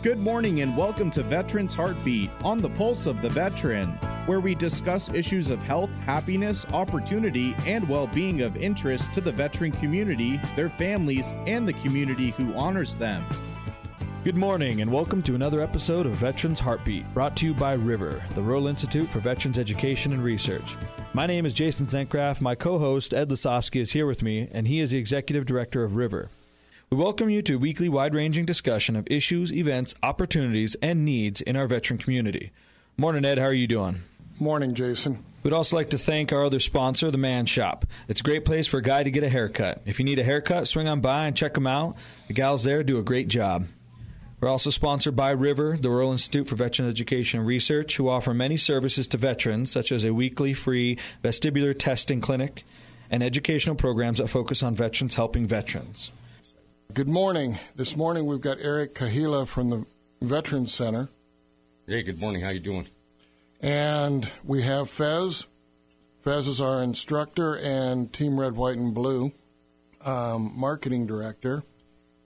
Good morning and welcome to Veterans Heartbeat, on the pulse of the veteran, where we discuss issues of health, happiness, opportunity, and well-being of interest to the veteran community, their families, and the community who honors them. Good morning and welcome to another episode of Veterans Heartbeat, brought to you by River, the Rural Institute for Veterans Education and Research. My name is Jason Zencraft. My co-host, Ed Lasofsky, is here with me, and he is the Executive Director of River. We welcome you to a weekly wide-ranging discussion of issues, events, opportunities, and needs in our veteran community. Morning, Ed. How are you doing? Morning, Jason. We'd also like to thank our other sponsor, The Man Shop. It's a great place for a guy to get a haircut. If you need a haircut, swing on by and check them out. The gals there do a great job. We're also sponsored by River, the Rural Institute for Veterans Education and Research, who offer many services to veterans, such as a weekly free vestibular testing clinic and educational programs that focus on veterans helping veterans. Good morning. This morning we've got Eric Kahila from the Veterans Center. Hey, good morning. How you doing? And we have Fez. Fez is our instructor and Team Red, White, and Blue marketing director.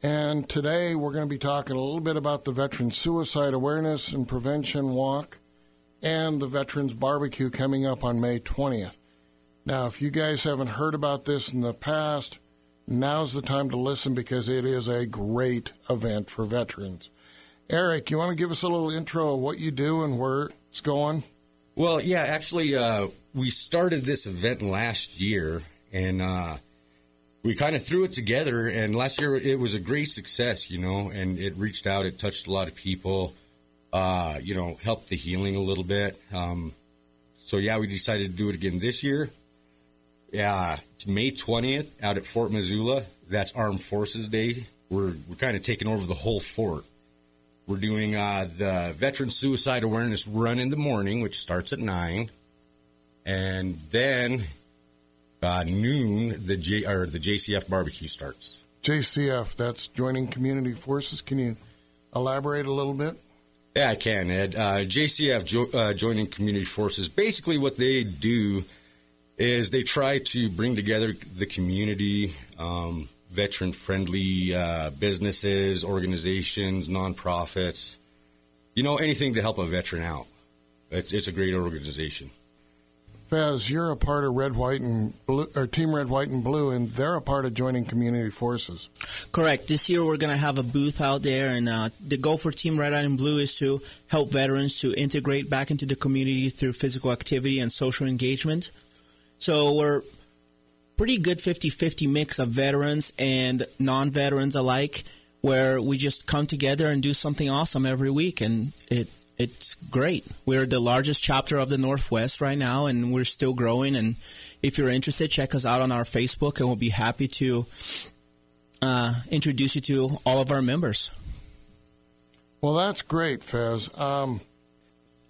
And today we're going to be talking a little bit about the Veteran Suicide Awareness and Prevention Walk and the Veterans Barbecue coming up on May 20th. Now, if you guys haven't heard about this in the past, now's the time to listen because it is a great event for veterans. Eric, you want to give us a little intro of what you do and where it's going? Well, yeah, actually, we started this event last year, and we kind of threw it together, and last year it was a great success, and it reached out, it touched a lot of people, helped the healing a little bit. So, yeah, we decided to do it again this year. Yeah, it's May 20th out at Fort Missoula. That's Armed Forces Day. We're kind of taking over the whole fort. We're doing the Veteran Suicide Awareness Run in the morning, which starts at 9. And then noon, the JCF barbecue starts. JCF, that's Joining Community Forces. Can you elaborate a little bit? Yeah, I can, Ed. JCF, Joining Community Forces, basically what they do is they try to bring together the community, veteran-friendly businesses, organizations, nonprofits, anything to help a veteran out. It's a great organization. Faz, you're a part of Red, White, and Blue, or Team Red, White, and Blue, and they're a part of Joining Community Forces. Correct. This year we're going to have a booth out there, and the goal for Team Red, White, and Blue is to help veterans to integrate back into the community through physical activity and social engagement. So we're pretty good 50-50 mix of veterans and non-veterans alike, where we just come together and do something awesome every week, and it's great. We're the largest chapter of the Northwest right now, and we're still growing. And if you're interested, check us out on our Facebook, and we'll be happy to introduce you to all of our members. Well, that's great, Fez.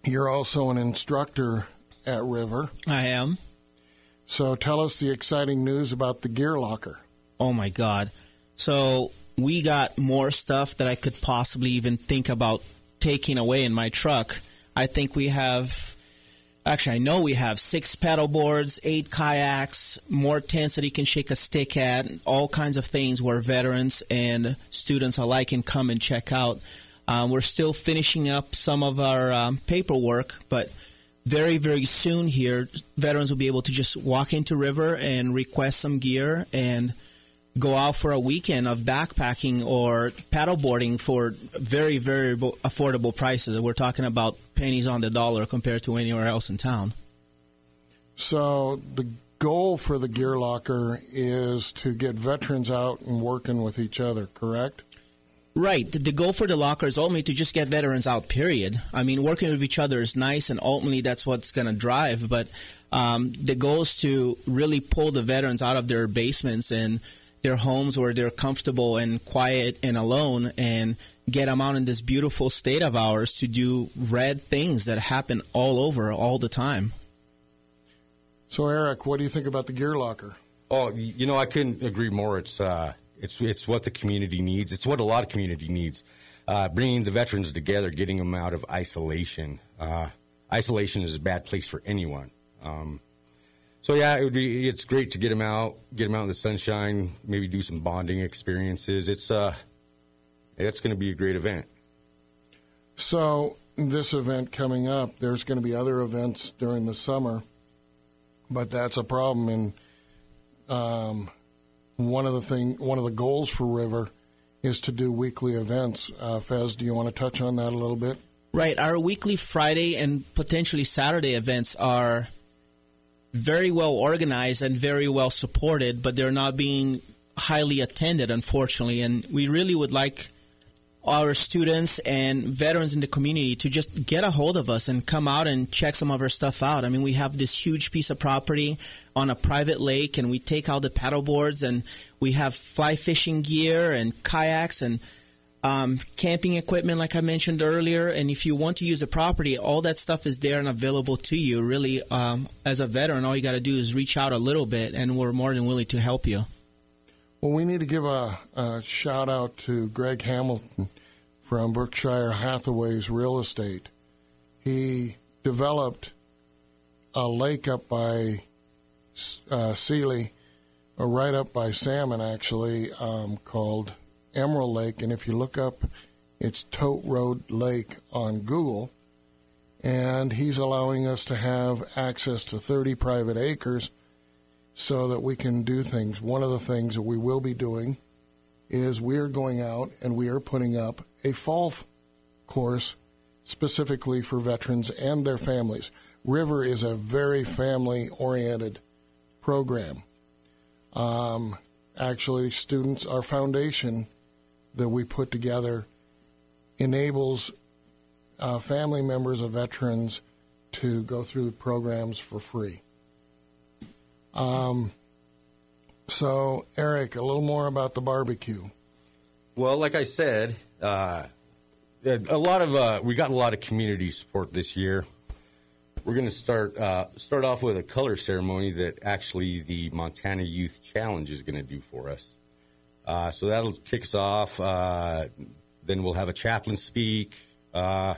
You're also an instructor at River. I am. So tell us the exciting news about the gear locker. Oh, my God. So we got more stuff that I could possibly even think about taking away in my truck. I think we have, I know we have 6 paddle boards, 8 kayaks, more tents that you can shake a stick at, all kinds of things where veterans and students alike can come and check out. We're still finishing up some of our paperwork, but very, very soon here, veterans will be able to just walk into River and request some gear and go out for a weekend of backpacking or paddleboarding for very, very affordable prices. We're talking about pennies on the dollar compared to anywhere else in town. So the goal for the gear locker is to get veterans out and working with each other, correct? Right. The goal for the locker is ultimately to just get veterans out, period. I mean, working with each other is nice, and ultimately that's what's going to drive. But the goal is to really pull the veterans out of their basements and their homes where they're comfortable and quiet and alone, and get them out in this beautiful state of ours to do rad things that happen all over all the time. So, Eric, what do you think about the gear locker? Oh, I couldn't agree more. It's what the community needs. It's what a lot of community needs. Bringing the veterans together, getting them out of isolation. Isolation is a bad place for anyone. So yeah, it's great to get them out in the sunshine, maybe do some bonding experiences. It's going to be a great event. So this event coming up, there's going to be other events during the summer, but that's a problem. And one of the goals for River is to do weekly events. Fez, do you want to touch on that a little bit? Right. Our weekly Friday and potentially Saturday events are very well organized and very well supported, but they're not being highly attended, unfortunately. And we really would like our students and veterans in the community to just get a hold of us and come out and check some of our stuff out. I mean, we have this huge piece of property on a private lake, and we take out the paddle boards, and we have fly fishing gear and kayaks and camping equipment, like I mentioned earlier. And if you want to use the property, all that stuff is there and available to you. Really, as a veteran, all you got to do is reach out a little bit, and we're more than willing to help you. Well, we need to give a shout out to Greg Hamilton from Berkshire Hathaway's Real Estate. He developed a lake up by Sealy, or right up by Salmon, actually, called Emerald Lake. And if you look up, it's Tote Road Lake on Google. And he's allowing us to have access to 30 private acres so that we can do things. One of the things that we will be doing is we are going out and we are putting up a fall course specifically for veterans and their families. River is a very family-oriented program. Actually, students, our foundation that we put together enables family members of veterans to go through the programs for free. So, Eric, a little more about the barbecue. Well, like I said, we got a lot of community support this year. We're going to start off with a color ceremony that actually the Montana Youth Challenge is going to do for us. So that'll kick us off. Then we'll have a chaplain speak, a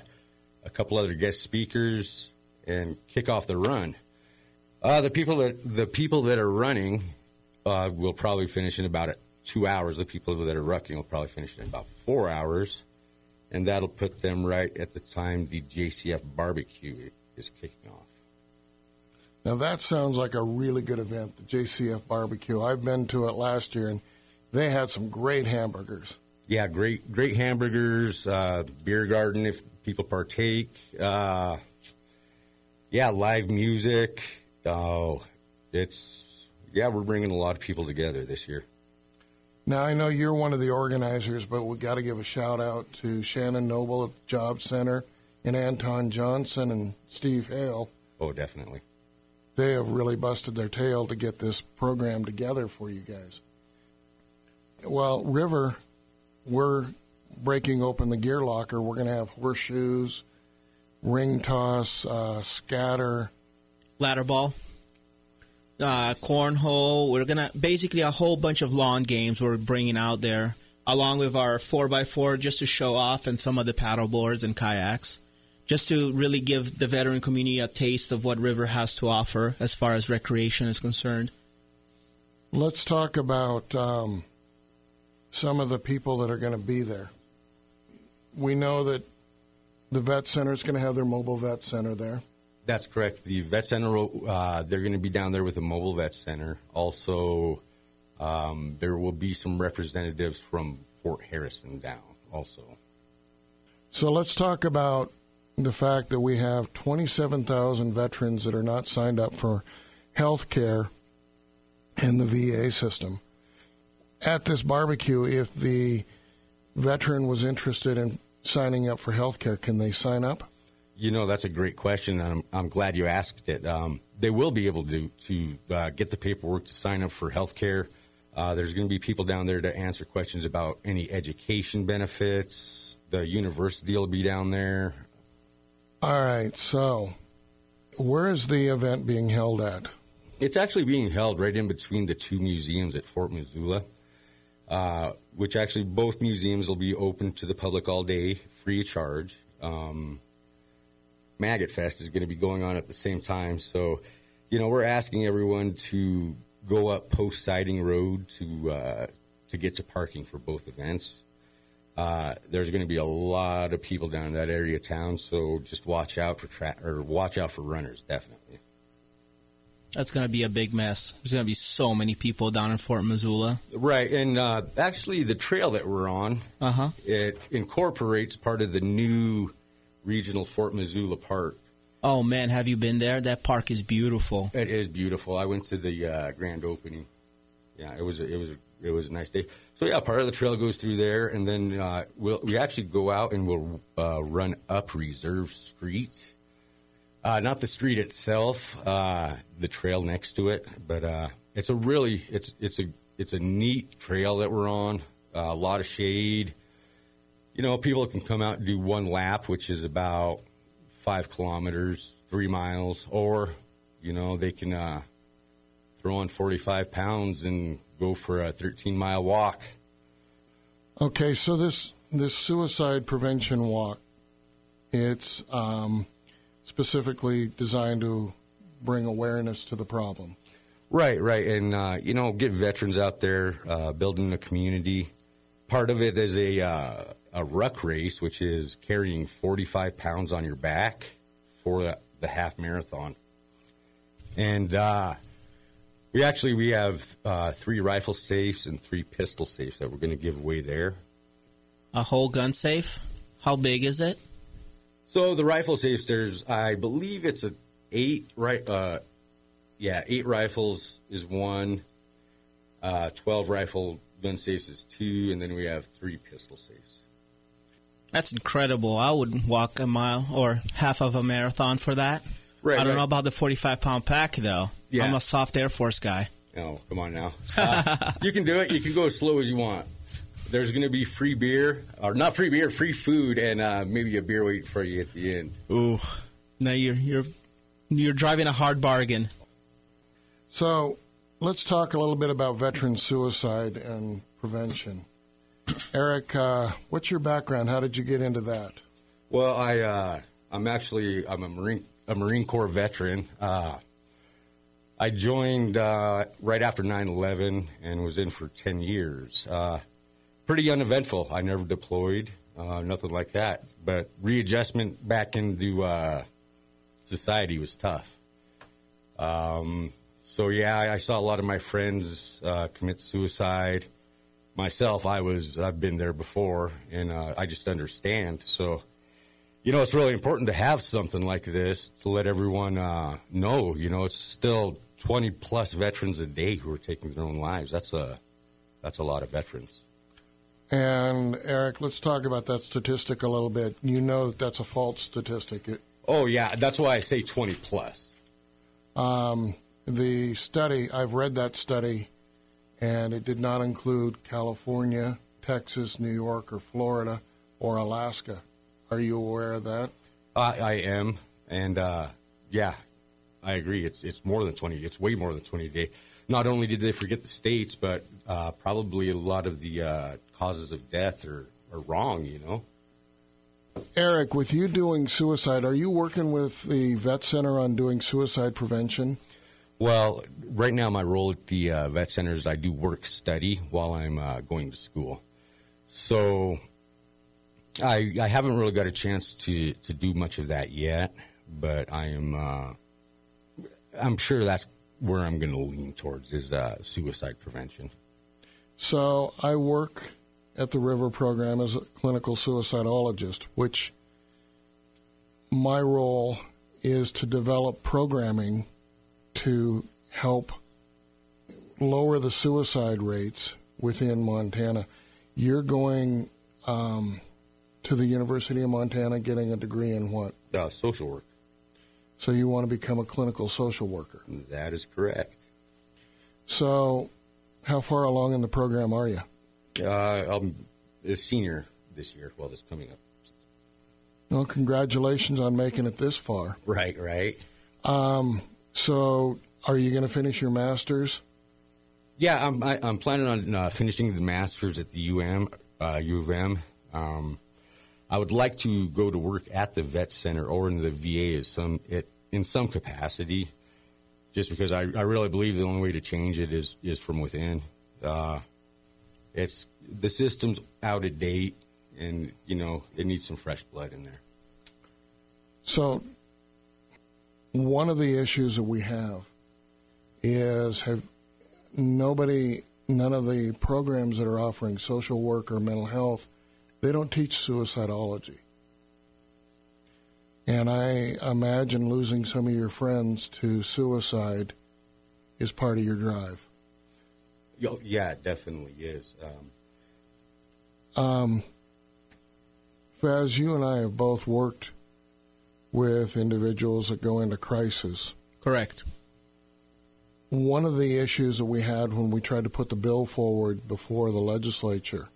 couple other guest speakers, and kick off the run. The people that are running will probably finish in about 2 hours. The people that are rucking will probably finish in about 4 hours, and that'll put them right at the time the JCF barbecue is kicking off. Now that sounds like a really good event, the JCF barbecue. I've been to it last year, and they had some great hamburgers. Yeah, great hamburgers, beer garden if people partake. Live music. We're bringing a lot of people together this year. Now, I know you're one of the organizers, but we got to give a shout-out to Shannon Noble at the Job Center and Anton Johnson and Steve Hale. Oh, definitely. They have really busted their tail to get this program together for you guys. Well, River, we're breaking open the gear locker. We're going to have horseshoes, ring toss, scatter, ladder ball, cornhole. We're going to basically a whole bunch of lawn games we're bringing out there, along with our 4x4 just to show off, and some of the paddle boards and kayaks, just to really give the veteran community a taste of what River has to offer as far as recreation is concerned. Let's talk about some of the people that are going to be there. We know that the Vet Center is going to have their mobile vet center there. That's correct. The Vet Center, they're going to be down there with a mobile vet center. Also, there will be some representatives from Fort Harrison down also. So let's talk about the fact that we have 27,000 veterans that are not signed up for health care in the VA system. At this barbecue, if the veteran was interested in signing up for health care, can they sign up? You know, that's a great question, and I'm glad you asked it. They will be able to get the paperwork to sign up for health care. There's going to be people down there to answer questions about any education benefits. The university will be down there. All right, so where is the event being held at? It's actually being held right in between the two museums at Fort Missoula, which actually both museums will be open to the public all day, free of charge. Maggot Fest is going to be going on at the same time, so we're asking everyone to go up Post Siding Road to get to parking for both events. there's going to be a lot of people down in that area of town, so just watch out for runners, definitely. That's going to be a big mess. There's going to be so many people down in Fort Missoula. Right, and actually the trail that we're on, it incorporates part of the new regional Fort Missoula Park. Oh, man, have you been there? That park is beautiful. It is beautiful. I went to the grand opening. Yeah, it was a nice day. So, yeah, part of the trail goes through there, and then we actually go out and we'll run up Reserve Street. Not the street itself, the trail next to it, but it's a neat trail that we're on. A lot of shade. You know, people can come out and do one lap, which is about 5 kilometers, 3 miles, or you know they can throw on 45 pounds and go for a 13-mile walk. Okay, so this suicide prevention walk, it's specifically designed to bring awareness to the problem. Right, and get veterans out there building a community. Part of it is a ruck race, which is carrying 45 pounds on your back for the half marathon. And we have 3 rifle safes and 3 pistol safes that we're going to give away there. A whole gun safe? How big is it? So the rifle safes, I believe it's 8 rifles is 1, 12 rifle gun safes is 2, and then we have 3 pistol safes. That's incredible. I would walk a mile or half of a marathon for that. Right, I don't know about the 45-pound pack, though. Yeah. I'm a soft Air Force guy. Oh, come on now. You can do it. You can go as slow as you want. There's going to be free beer, or not free beer, free food, and maybe a beer waiting for you at the end. Ooh, now you're driving a hard bargain. So let's talk a little bit about veteran suicide and prevention. Eric, what's your background? How did you get into that? Well, I'm a Marine Corps veteran. I joined right after 9/11 and was in for 10 years. Pretty uneventful. I never deployed, nothing like that. But readjustment back into society was tough. So, yeah, I saw a lot of my friends commit suicide. Myself, I've been there before, and I just understand. So, it's really important to have something like this to let everyone know. It's still 20-plus veterans a day who are taking their own lives. That's a lot of veterans. And, Eric, let's talk about that statistic a little bit. You know that's a false statistic. Oh, yeah, that's why I say 20-plus. The study, I've read that study, and it did not include California, Texas, New York, or Florida, or Alaska. Are you aware of that? I am, and yeah, I agree. It's more than 20. It's way more than 20 a day. Not only did they forget the states, but probably a lot of the causes of death are wrong. Eric, with you doing suicide, are you working with the Vet Center on doing suicide prevention? Well, right now my role at the Vet Center is I do work study while I'm going to school. So I haven't really got a chance to do much of that yet, but I'm sure that's where I'm going to lean towards is suicide prevention. So I work at the River program as a clinical suicidologist, which my role is to develop programming to help lower the suicide rates within Montana. You're going to the University of Montana getting a degree in what? Social work. So you want to become a clinical social worker? That is correct. So how far along in the program are you? I'm a senior this year. Well, this coming up. Well, congratulations on making it this far. Right. So are you going to finish your master's? Yeah, I'm planning on finishing the master's at the U of M. I would like to go to work at the Vet Center or in the VA in some capacity, just because I really believe the only way to change it is from within. The system's out of date, and, you know, it needs some fresh blood in there. So one of the issues that we have is none of the programs that are offering social work or mental health, they don't teach suicidology. And I imagine losing some of your friends to suicide is part of your drive. Yeah, it definitely is. Faz, you and I have both worked with individuals that go into crisis. Correct. One of the issues that we had when we tried to put the bill forward before the legislature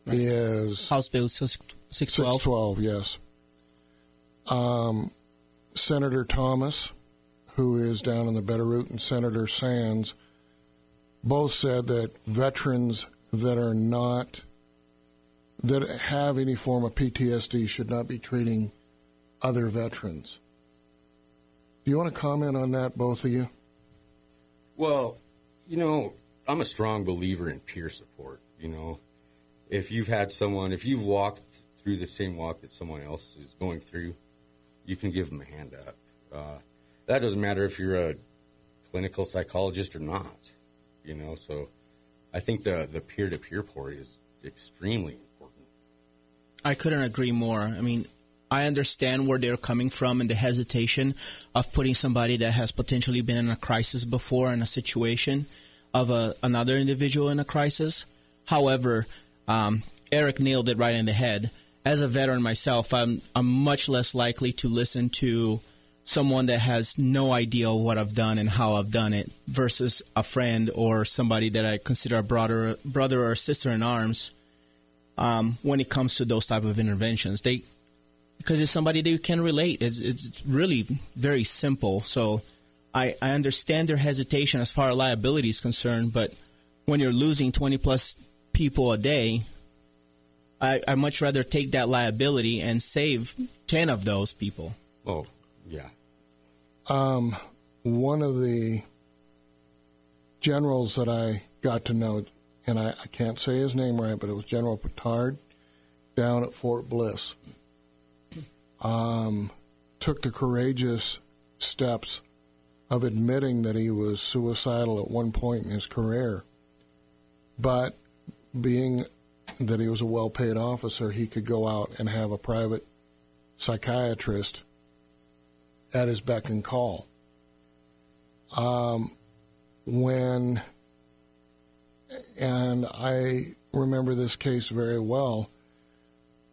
is... House Bill 612. 612, yes. Senator Thomas, who is down in the Bitterroot, and Senator Sands both said that veterans that have any form of PTSD should not be treating other veterans. Do you want to comment on that, both of you? Well, you know, I'm a strong believer in peer support. You know, if you've walked through the same walk that someone else is going through, you can give them a hand up. That doesn't matter if you're a clinical psychologist or not, you know. So I think the peer-to-peer part is extremely important. I couldn't agree more. I mean, I understand where they're coming from and the hesitation of putting somebody that has potentially been in a crisis before in a situation of another individual in a crisis. However, Eric nailed it right in the head. As a veteran myself, I'm much less likely to listen to someone that has no idea what I've done and how I've done it versus a friend or somebody that I consider a brother or sister in arms when it comes to those type of interventions. Because it's somebody that you can relate. It's really very simple. So I understand their hesitation as far as liability is concerned, but when you're losing 20-plus people a day, I much rather take that liability and save 10 of those people. Oh, yeah. One of the generals that I got to know, and I can't say his name right, but it was General Petard down at Fort Bliss, took the courageous steps of admitting that he was suicidal at one point in his career. But being that he was a well-paid officer, he could go out and have a private psychiatrist at his beck and call. And I remember this case very well,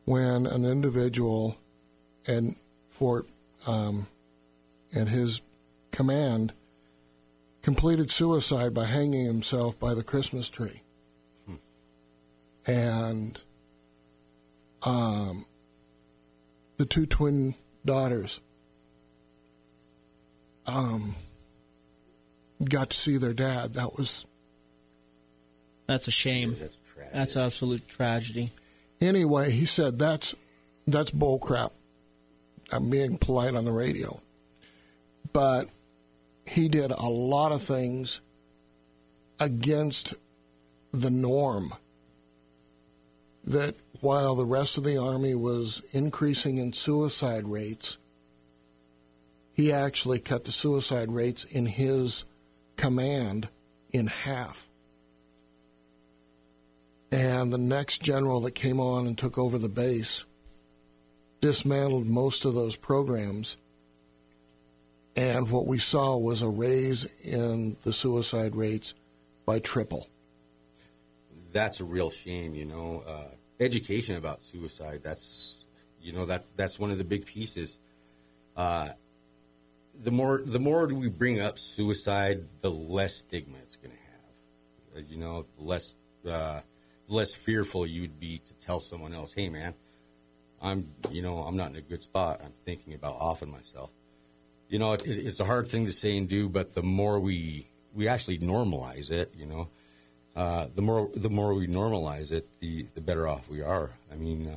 when an individual at Fort, at his command, completed suicide by hanging himself by the Christmas tree. And the two twin daughters got to see their dad. That's a shame. That's absolute tragedy. Anyway, he said that's bull crap. I'm being polite on the radio. But he did a lot of things against the norm. That while the rest of the Army was increasing in suicide rates, he actually cut the suicide rates in his command in half. And the next general that came on and took over the base dismantled most of those programs. And what we saw was a raise in the suicide rates by triple. That's a real shame, you know. Education about suicide, that's one of the big pieces. The more we bring up suicide, the less stigma it's going to have. You know, the less fearful you'd be to tell someone else, hey man, I'm not in a good spot. I'm thinking about offing myself. You know, it's a hard thing to say and do, but the more we actually normalize it, you know, the more we normalize it, the better off we are. I mean,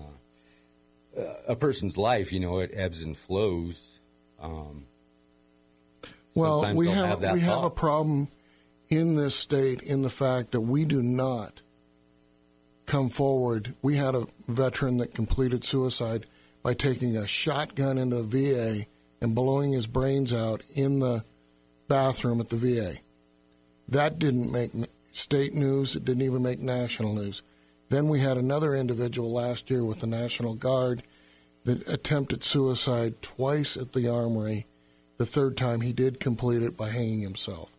a person's life, you know, it ebbs and flows. Well, we have a problem in this state in the fact that we do not come forward. We had a veteran that completed suicide by taking a shotgun into the VA and blowing his brains out in the bathroom at the VA. That didn't make state news. It didn't even make national news. Then we had another individual last year with the National Guard that attempted suicide twice at the armory. The third time he did complete it by hanging himself.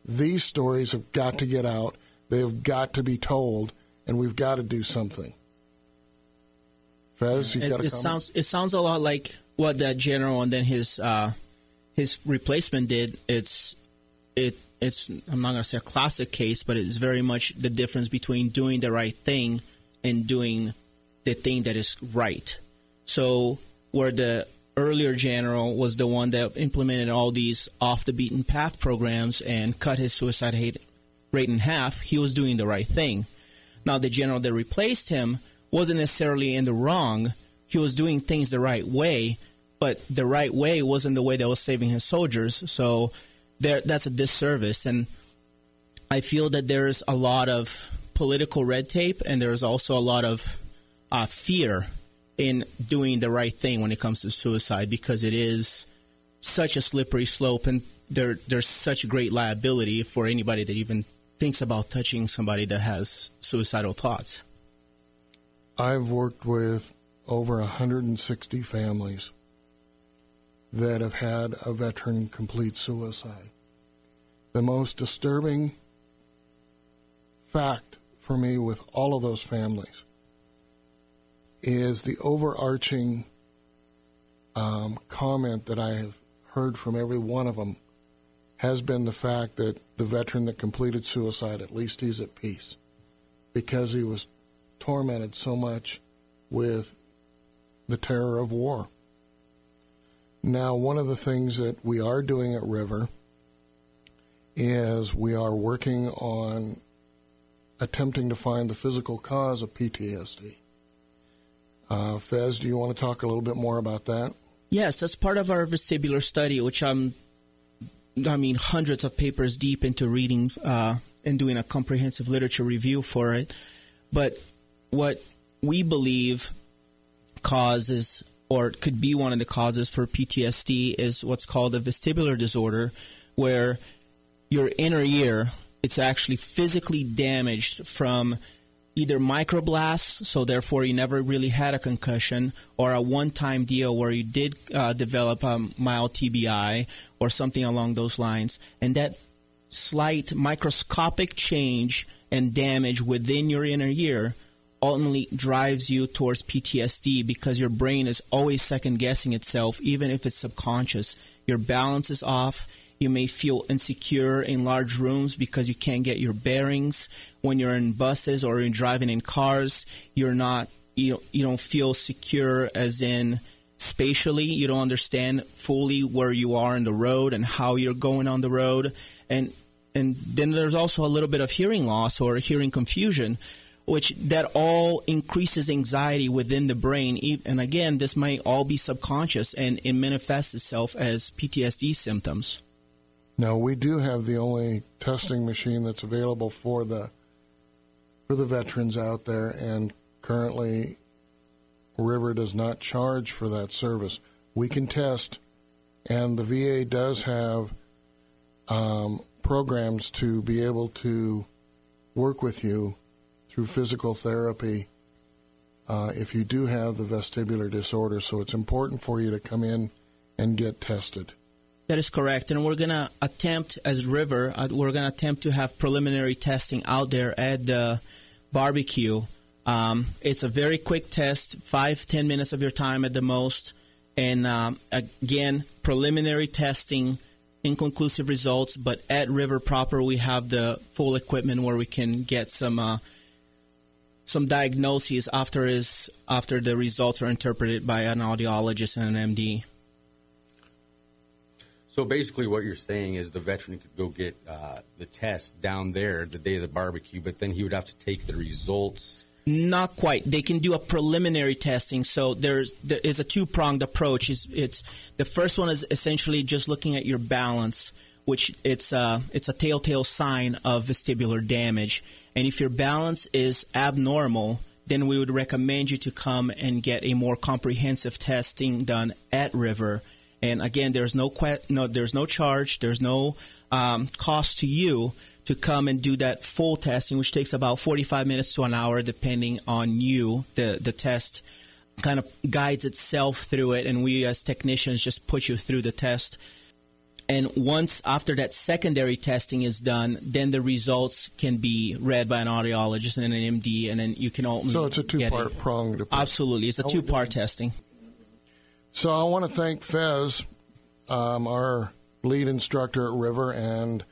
These stories have got to get out. They have got to be told, and we've got to do something. Fez, you've got a comment? It sounds a lot like what that general and then his replacement did. It's I'm not going to say a classic case, but it's very much the difference between doing the right thing and doing the thing that is right. So where the earlier general was the one that implemented all these off-the-beaten-path programs and cut his suicide rate in half, he was doing the right thing. Now, the general that replaced him wasn't necessarily in the wrong. He was doing things the right way, but the right way wasn't the way that was saving his soldiers. So that's a disservice. And I feel that there's a lot of political red tape, and there's also a lot of fear in doing the right thing when it comes to suicide, because it is such a slippery slope, and there's such a great liability for anybody that even thinks about touching somebody that has suicidal thoughts. I've worked with over 160 families that have had a veteran complete suicide. The most disturbing fact for me with all of those families is the overarching comment that I have heard from every one of them has been the fact that the veteran that completed suicide, at least he's at peace, because he was tormented so much with the terror of war. Now, one of the things that we are doing at River is we are working on attempting to find the physical cause of PTSD. Fez, do you want to talk a little bit more about that? Yes, that's part of our vestibular study, which hundreds of papers deep into reading and doing a comprehensive literature review for it. But what we believe causes, or could be one of the causes for PTSD, is what's called a vestibular disorder, where your inner ear, it's actually physically damaged from either microblasts, so therefore you never really had a concussion, or a one-time deal where you did develop a mild TBI or something along those lines. And that slight microscopic change and damage within your inner ear ultimately drives you towards PTSD, because your brain is always second-guessing itself, even if it's subconscious. Your balance is off. You may feel insecure in large rooms because you can't get your bearings. When you're in buses or you're driving in cars, you don't feel secure, as in spatially. You don't understand fully where you are in the road and how you're going on the road. And then there's also a little bit of hearing loss or hearing confusion, which that all increases anxiety within the brain. And again, this might all be subconscious, and it manifests itself as PTSD symptoms. Now, we do have the only testing machine that's available for the veterans out there, and currently River does not charge for that service. We can test, and the VA does have programs to be able to work with you through physical therapy if you do have the vestibular disorder. So it's important for you to come in and get tested. That is correct, and we're going to attempt, as River, to have preliminary testing out there at the barbecue. It's a very quick test, 5-10 minutes of your time at the most, and again, preliminary testing, inconclusive results, but at River proper, we have the full equipment where we can get some diagnoses after the results are interpreted by an audiologist and an MD. So basically what you're saying is the veteran could go get the test down there the day of the barbecue, but then he would have to take the results. Not quite. They can do a preliminary testing. So there is a two-pronged approach. It's the first one is essentially just looking at your balance, which it's a telltale sign of vestibular damage. And if your balance is abnormal, then we would recommend you to come and get a more comprehensive testing done at River. And again, there's no charge, there's no cost to you to come and do that full testing, which takes about 45 minutes to an hour, depending on you. The test kind of guides itself through it, and we as technicians just put you through the test. And once after that secondary testing is done, then the results can be read by an audiologist and an MD, and then you can ultimately So it's a two-part pronged. Absolutely. It's a two-part testing. So I want to thank Fez, our lead instructor at River and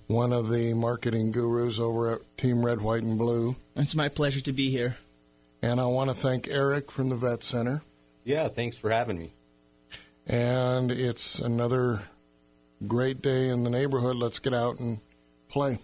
one of the marketing gurus over at Team Red, White, and Blue. It's my pleasure to be here. And I want to thank Eric from the Vet Center. Yeah, thanks for having me. And it's another great day in the neighborhood. Let's get out and play.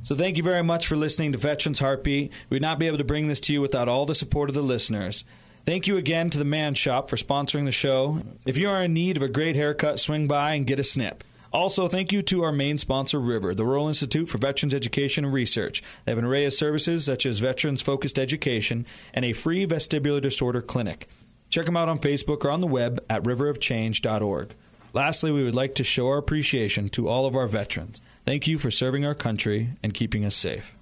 So thank you very much for listening to Veterans Heartbeat. We'd not be able to bring this to you without all the support of the listeners. Thank you again to the Man Shop for sponsoring the show. If you are in need of a great haircut, swing by and get a snip. Also, thank you to our main sponsor, River, the Rural Institute for Veterans Education and Research. They have an array of services such as veterans-focused education and a free vestibular disorder clinic. Check them out on Facebook or on the web at riverofchange.org. Lastly, we would like to show our appreciation to all of our veterans. Thank you for serving our country and keeping us safe.